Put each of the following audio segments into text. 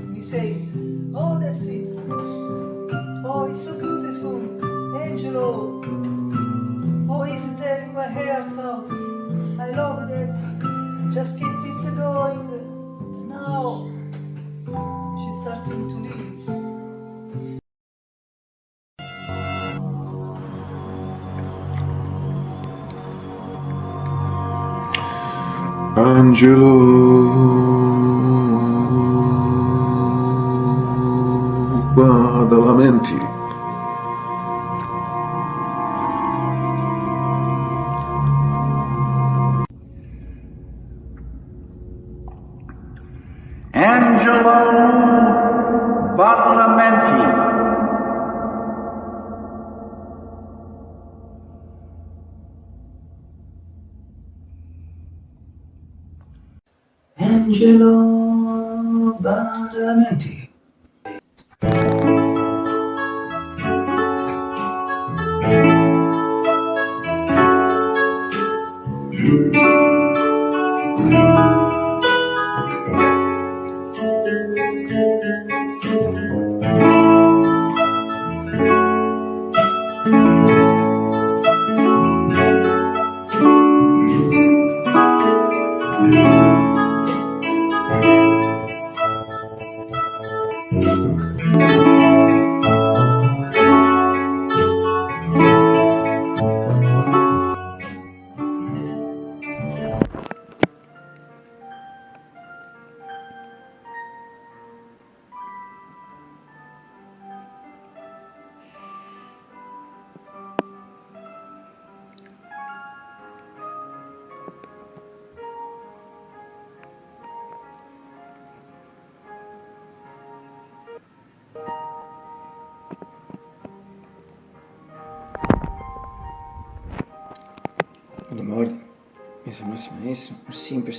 and he said, oh, that's it. Oh, it's so beautiful. Angelo. Oh, he's tearing my heart out. I love that. Just keep it going. Now, she's starting to leave. Angelo Badalamenti. Angelo Badalamenti. Angelo Badalamenti. Goedemorgen, meester meester. Sempre.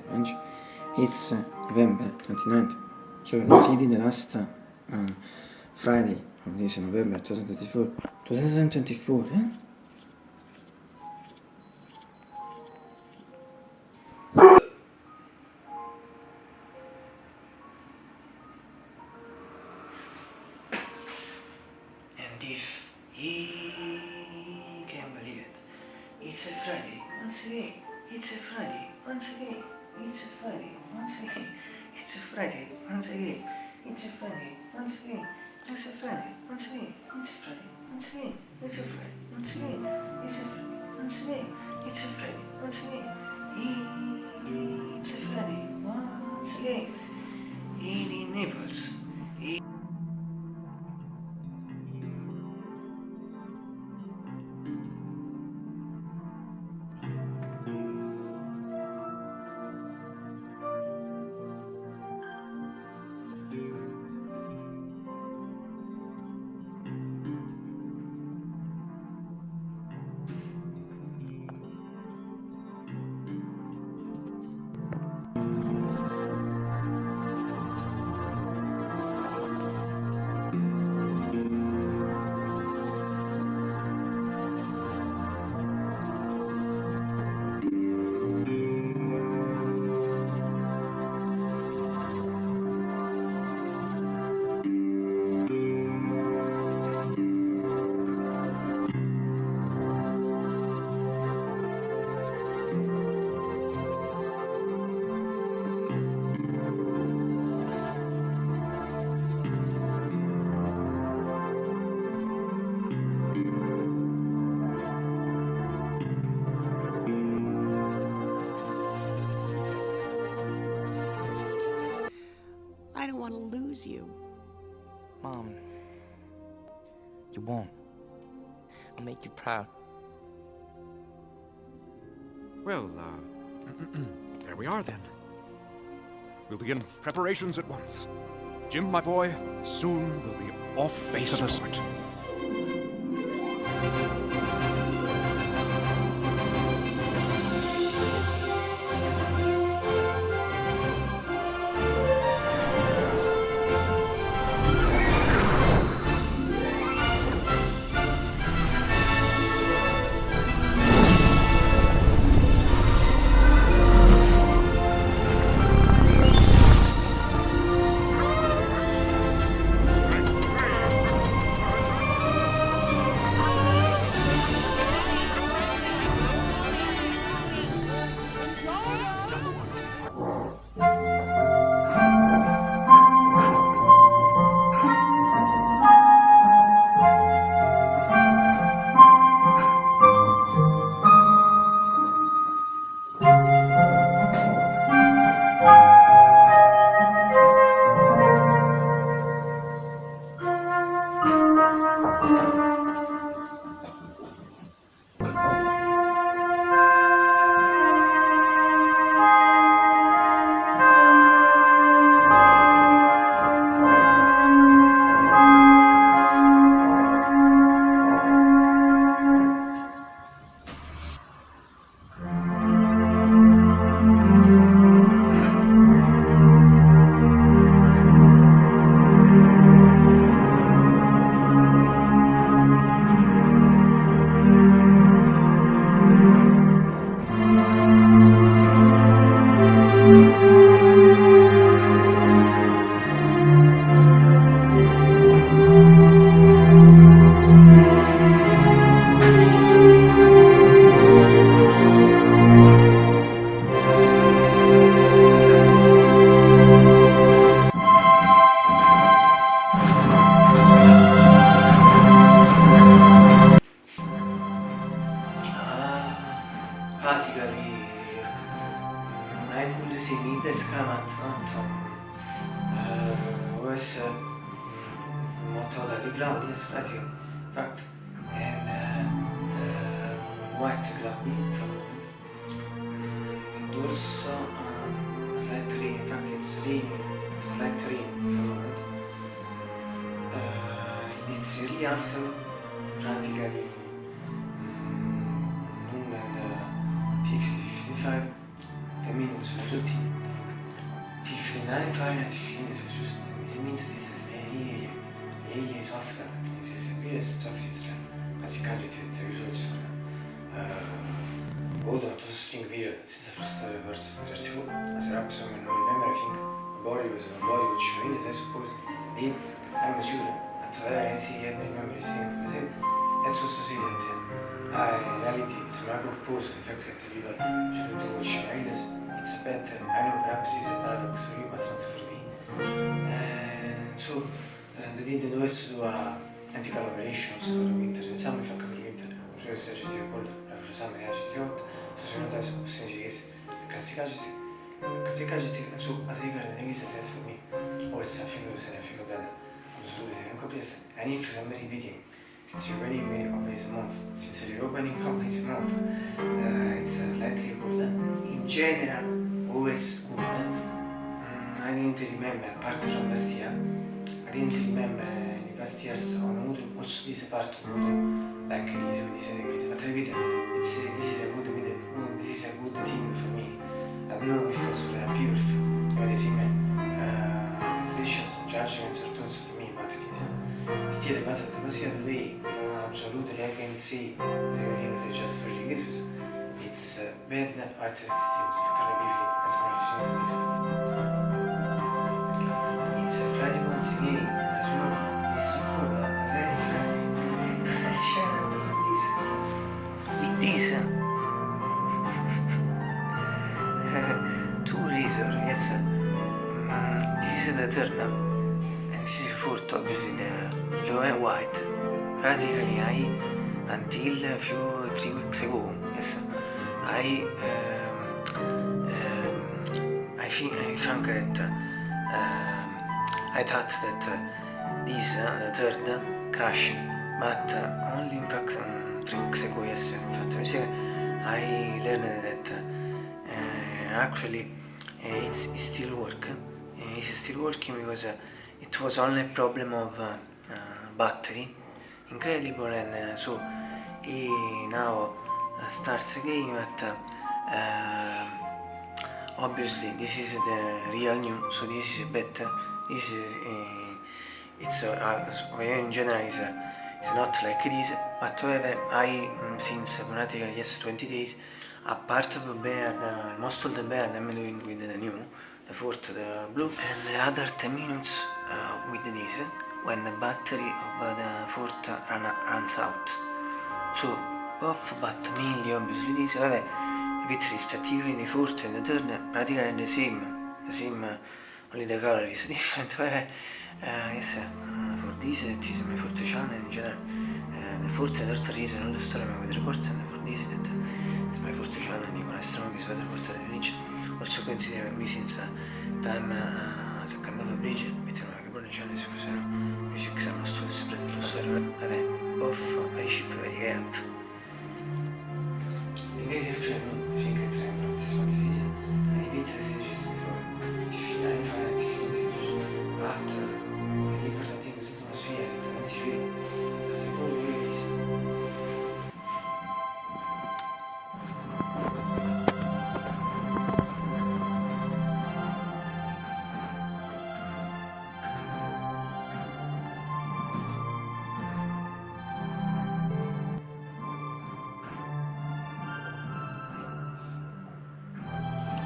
And it's November 29th. So really the last Friday of this November 2024. 2024, eh? And if he can believe it, it's a Friday once again. It's a Friday once again. It's a Friday once again. It's a Friday once again. It's a Friday once again. It's a Friday once again. It's a Friday once again. It's a Friday once again. It's a Friday once again. It's a Friday once again. It's a Friday once again. In Naples. I don't want to lose you. Mom, you won't. I'll make you proud. Well, there we are then. We'll begin preparations at once. Jim, my boy, soon we'll be off base to the start. Tillsammans anton was totally cloud, yes, radio, fact, and white cloud, and also slightly, in fact it's raining, slight rain, it's really after practically noon and 55 the minutes of routine. 59 Fahrenheit, 15 Celsius. This means this is very soft. This is very soft. As you can see, the results go down to the spring period. This is the first verse. As a rap song, and remember, I think the body was a body which means, I suppose. Then I'm sure that I see and remember this thing. Let's also say that in reality, it's my purpose, in fact, that the river should do watch Magnus. It's better. I know perhaps it's a paradox for you, but not for me. And so, they did also antical operations for the winter and summer, in fact, for the winter. Su questo aggettivo cold, la for summer aggettivo hot, so sono adesso possiamo dire che classic aggettivo, and so, as you can English test for me, always I think it was an effect of that. Absolutely, I can copy this. And if I'm repeating, since you're very of this month, since you're opening of this month, it's slightly colder. In general, always cool. I didn't remember, apart from last year, I didn't remember any past years on autumn, also this part of autumn, like this or this degrees. But I repeat, this is a good thing for me. I don't know if it's pure medicine, decisions, judgments, or tools for me, but it is. Still, but the possible way, absolutely, I can say the things are just for you. It's bad artist things, it's a Friday once again, as well. It's full of very Friday. Share with this. Two razor, yes. This is the third now. And this is fourth, obviously, the blue and white. Practically, until a few 3 weeks ago, yes, I think that I thought that this, the third, crashed, but only in fact 3 weeks ago, yes, in fact, I learned that actually it's still working. It's still working because it was only a problem of battery. Incredible, and so he now starts again, but obviously this is the real new, so this is better. This is it's in general is not like this, but however I since practically yes 20 days, apart of bear, most of the bear I'm doing with the new, the fourth, the blue, and the other 10 minutes with this when the battery of the fourth runs out. So off, but mainly obviously this, however, with respectively the fourth and the third, practically the same, only the color is different, however, yes, for this, it is my fourth channel in general, the fourth and third is another story with reports, and for this, that it's my fourth channel, Nicola Strong is weather report at the village, also consider me since time as a kind of a bridge between my brother channels, music, some students, present, vabbè, off, very cheap, very hard. Very different, I think I try to practice what it is. I repeat as it is before. 59 Fahrenheit, 15 but l'importante è questa atmosfera, non si vede, se vuoi vedere.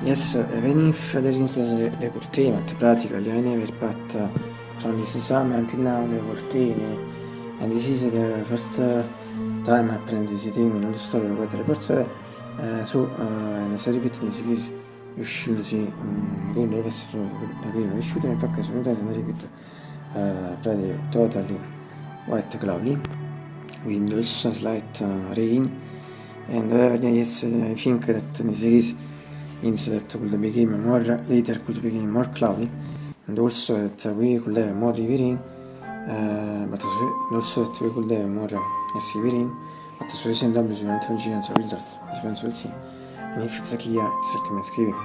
Yes, even if there is a curtain at practically I never but from this summer until now the curtain, and this is the first time I apprend this thing in all the story of weather reports, so as I repeat this is riuscitosi con l'estro da qui non riuscito, infatti sono notato and repeat pratically totally white cloudy with also slight rain, and yes I think that this is incident could become more later could become more cloudy, and also that we could have more rain, but also that we could have more heavy rain, but the solution W intelligence of results depends on see. And if it's clear, it's like me scrive.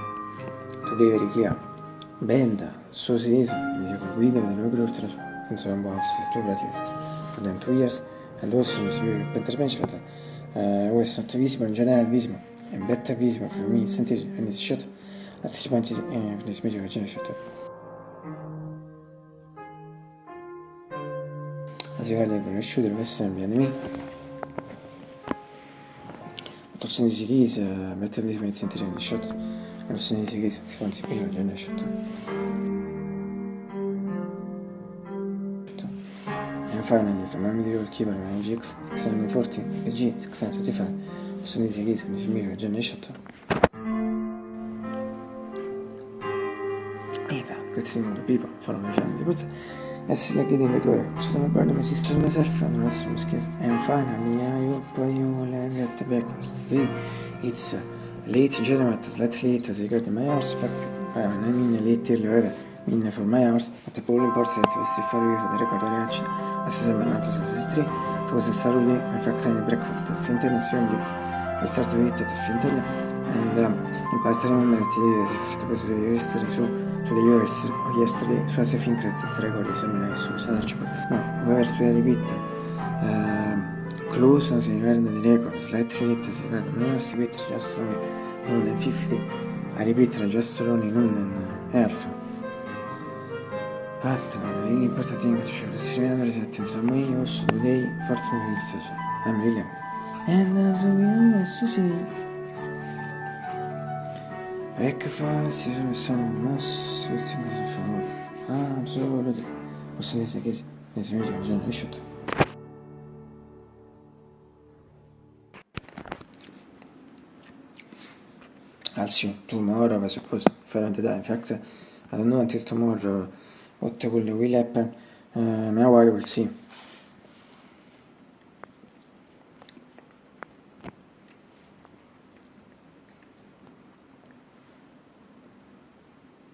To be very clear. Benda, so says, we have a guida di noi groster, and so on both two practices. For then 2 years, and also better benefit, was not visible in general visible, and better visible for me, sentire, and it's shot at this point in this medical generation. As regard the conosciuto deve essere un enemy. Attrazione di Sigis, better visible in sentire, and shot. Attrazione di Sigis, this point in medical generation. And finally, from a medieval keeper in GX 640, LG 625, attrazione di Sigis, and this medical generation. Eva, great thing the people follow my family, but as like getting the door, so my brother, my sister, and myself, and the rest of my kids. And finally, I hope you will get the breakfast. It's late general, it's late as regard my hours. In fact, I mean late early, however, mean for my hours, but the poll reports that it was 3 far away for the record reaction. As I said, it was a thoroughly, in fact, any breakfast of internet family. I started to eat at the internet, and in part, I remember that if it was yesterday, so to the years of yesterday, so as I think that the record is su search, but no, whoever to repeat close as regard the record, slightly late as regard my hours, repeat just only 150, I repeat just only 1.5. But the really important thing to show the remember is that in some way also today, fortunately, I'm William. And as we always see, breakfast is some most things for absolutely. Also, this is this major generation. I'll see you tomorrow, I suppose. If I don't die, in fact, I don't know until tomorrow what will happen. Now I will see.